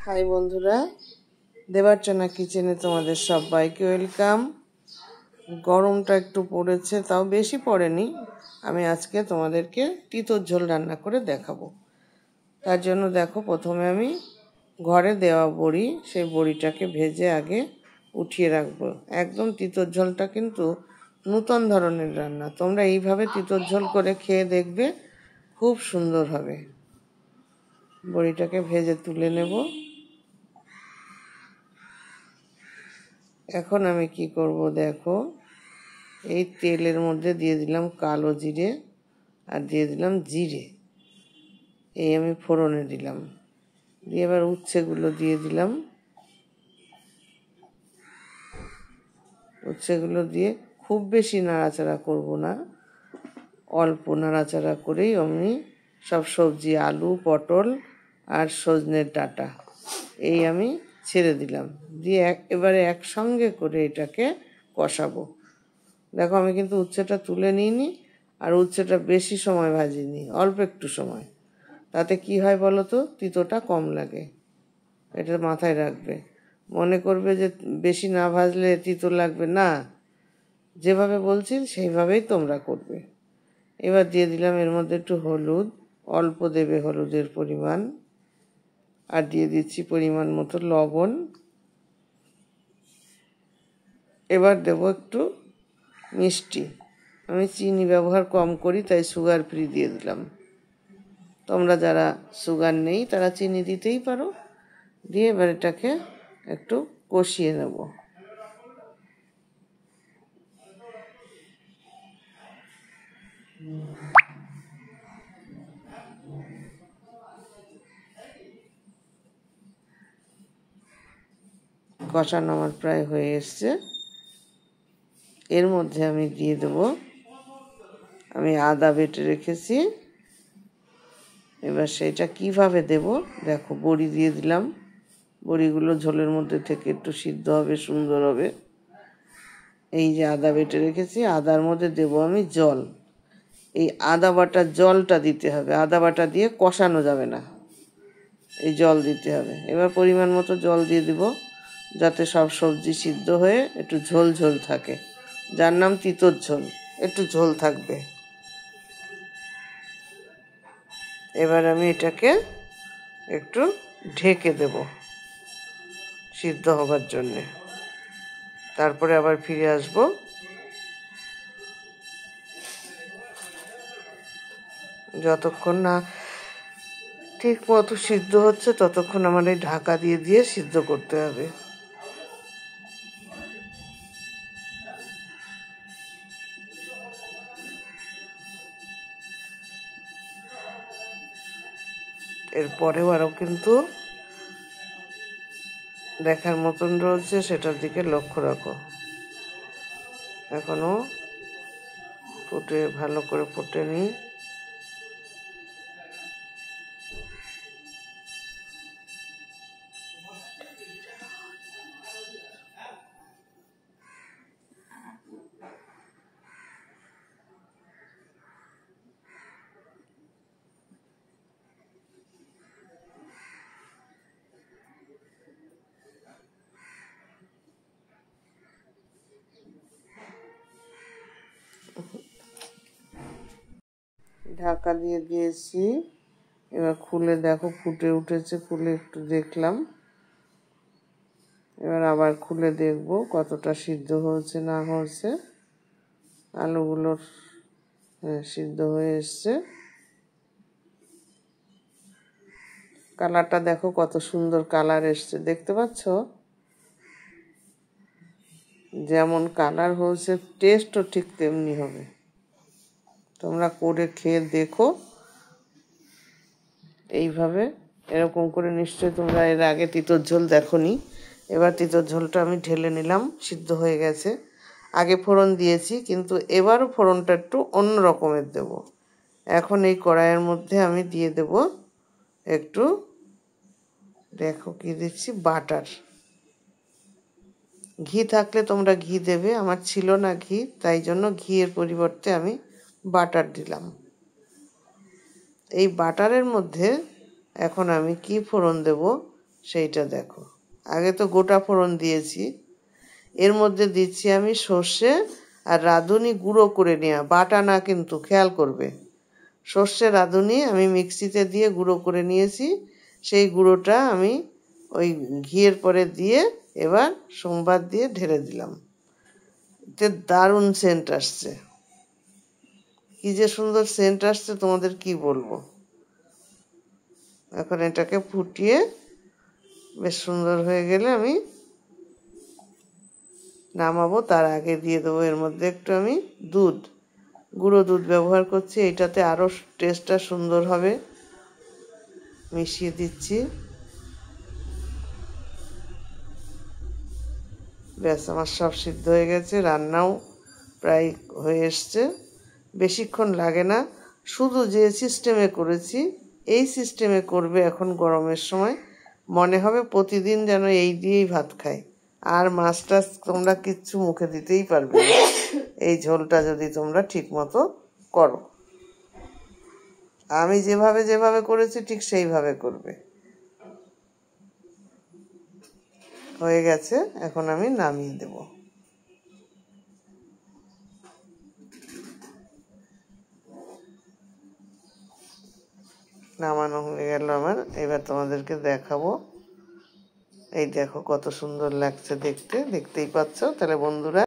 High বন্ধুরা, দেবার্চনা কিচেনে তোমাদের সবাইকে ওয়েলকাম। গরমটা একটু পড়েছে, তাও বেশি পড়েনি। আমি আজকে তোমাদেরকে তিতর ঝোল রান্না করে দেখাবো। তার জন্য দেখো, প্রথমে আমি ঘরে দেওয়া বড়ি, সেই বড়িটাকে ভেজে আগে উঠিয়ে রাখবো। একদম তিতর ঝোলটা কিন্তু নূতন ধরনের রান্না। তোমরা এইভাবে তিতর ঝোল করে খেয়ে দেখবে, খুব সুন্দর হবে। বড়িটাকে ভেজে তুলে নেব। এখন আমি কি করব দেখো, এই তেলের মধ্যে দিয়ে দিলাম কালো জিরে আর দিয়ে দিলাম জিরে। এই আমি ফোড়নে দিলাম, দিয়ে এবার উচ্ছেগুলো দিয়ে দিলাম। উচ্ছেগুলো দিয়ে খুব বেশি নাড়াচাড়া করব না, অল্প নাড়াচাড়া করেই আমি সব সবজি, আলু, পটল আর সজনের ডাঁটা এই আমি ছেড়ে দিলাম। দিয়ে এবারে একসঙ্গে করে এটাকে কষাবো। দেখো, আমি কিন্তু উচ্ছেটা তুলে নিইনি, আর উচ্ছেটা বেশি সময় ভাজিনি, অল্প একটু সময়। তাতে কি হয় বলো তো, তিতোটা কম লাগে। এটা মাথায় রাখবে। মনে করবে যে বেশি না ভাজলে তিতো লাগবে না, যেভাবে বলছি সেইভাবেই তোমরা করবে। এবার দিয়ে দিলাম এর মধ্যে একটু হলুদ, অল্প দেবে হলুদের পরিমাণ, আর দিয়ে দিচ্ছি পরিমাণ মতো লবণ। এবার দেবো একটু মিষ্টি। আমি চিনি ব্যবহার কম করি, তাই সুগার ফ্রি দিয়ে দিলাম। তোমরা যারা সুগার নেই তারা চিনি দিতেই পারো। দিয়ে এবার এটাকে একটু কষিয়ে নেব। কষানো আমার প্রায় হয়ে এসছে। এর মধ্যে আমি দিয়ে দেব, আমি আদা বেটে রেখেছি। এবার সেটা কিভাবে দেব দেখো, বড়ি দিয়ে দিলাম। বড়িগুলো ঝোলের মধ্যে থেকে একটু সিদ্ধ হবে, সুন্দর হবে। এই যে আদা বেটে রেখেছি, আদার মধ্যে দেব আমি জল। এই আদা বাটার জলটা দিতে হবে, আদা বাটা দিয়ে কষানো যাবে না, এই জল দিতে হবে। এবার পরিমাণ মতো জল দিয়ে দিব, যাতে সব সবজি সিদ্ধ হয়ে একটু ঝোল ঝোল থাকে, যার নাম তিতর ঝোল, একটু ঝোল থাকবে। এবার আমি এটাকে একটু ঢেকে দেব সিদ্ধ হবার জন্যে। তারপরে আবার ফিরে আসব। যতক্ষণ না ঠিক মতো সিদ্ধ হচ্ছে ততক্ষণ আমার এই ঢাকা দিয়ে দিয়ে সিদ্ধ করতে হবে। এরপরেও আরও কিন্তু দেখার মতন রয়েছে, সেটার দিকে লক্ষ্য রাখো। এখনো ভালো করে ফোটেনি। ঢাকা দিয়ে দিয়েছি। এবার খুলে দেখো, ফুটে উঠেছে। খুলে একটু দেখলাম, এবার আবার খুলে দেখব কতটা সিদ্ধ হয়েছে না হয়েছে। আলুগুলোর সিদ্ধ হয়ে এসছে। কালারটা দেখো, কত সুন্দর কালার এসছে, দেখতে পাচ্ছ? যেমন কালার হয়েছে, টেস্টও ঠিক তেমনি হবে। তোমরা করে খেয়ে দেখো এইভাবে। এরকম করে নিশ্চয়ই তোমরা এর আগে তিতর ঝোল দেখোনি। এবার তিতর ঝোলটা আমি ঢেলে নিলাম, সিদ্ধ হয়ে গেছে। আগে ফোড়ন দিয়েছি, কিন্তু এবারও ফোড়নটা একটু অন্য রকমের দেব। এখন এই কড়াইয়ের মধ্যে আমি দিয়ে দেব একটু, দেখো কি দিচ্ছি, বাটার। ঘি থাকলে তোমরা ঘি দেবে, আমার ছিল না ঘি, তাই জন্য ঘিয়ের পরিবর্তে আমি বাটার দিলাম। এই বাটারের মধ্যে এখন আমি কি ফোড়ন দেব, সেইটা দেখো। আগে তো গোটা ফোড়ন দিয়েছি, এর মধ্যে দিচ্ছি আমি সর্ষে আর রাঁধুনি গুঁড়ো করে নেওয়া, বাটা না কিন্তু, খেয়াল করবে। সর্ষে রাঁধুনি আমি মিক্সিতে দিয়ে গুঁড়ো করে নিয়েছি, সেই গুঁড়োটা আমি ওই ঘিয়ের পরে দিয়ে এবার সোমবার দিয়ে ঢেলে দিলাম। এতে দারুণ সেন্ট আসছে, কি যে সুন্দর সেন্ট আসছে তোমাদের কি বলবো। এখন এটাকে ফুটিয়ে বেশ সুন্দর হয়ে গেলে আমি নামাবো। তার আগে দিয়ে দেবো এর মধ্যে একটু আমি দুধ, গুঁড়ো দুধ ব্যবহার করছি, এটাতে আরও টেস্টটা সুন্দর হবে। মিশিয়ে দিচ্ছি। ব্যাস, আমার সব সিদ্ধ হয়ে গেছে, রান্নাও প্রায় হয়ে এসছে, বেশিক্ষণ লাগে না। শুধু যে সিস্টেমে করেছি এই সিস্টেমে করবে এখন গরমের সময়, মনে হবে প্রতিদিন যেন এই দিয়েই ভাত খাই। আর মাছ টাছ তোমরা কিচ্ছু মুখে দিতেই পারবে না, এই ঝোলটা যদি তোমরা ঠিক মতো করো। আমি যেভাবে যেভাবে করেছি ঠিক সেইভাবে করবে। হয়ে গেছে, এখন আমি নামিয়ে দেব। নামানো হয়ে গেল আমার, এবার তোমাদেরকে দেখাবো। এই দেখো কত সুন্দর লাগছে দেখতে, দেখতেই পাচ্ছ। তাহলে বন্ধুরা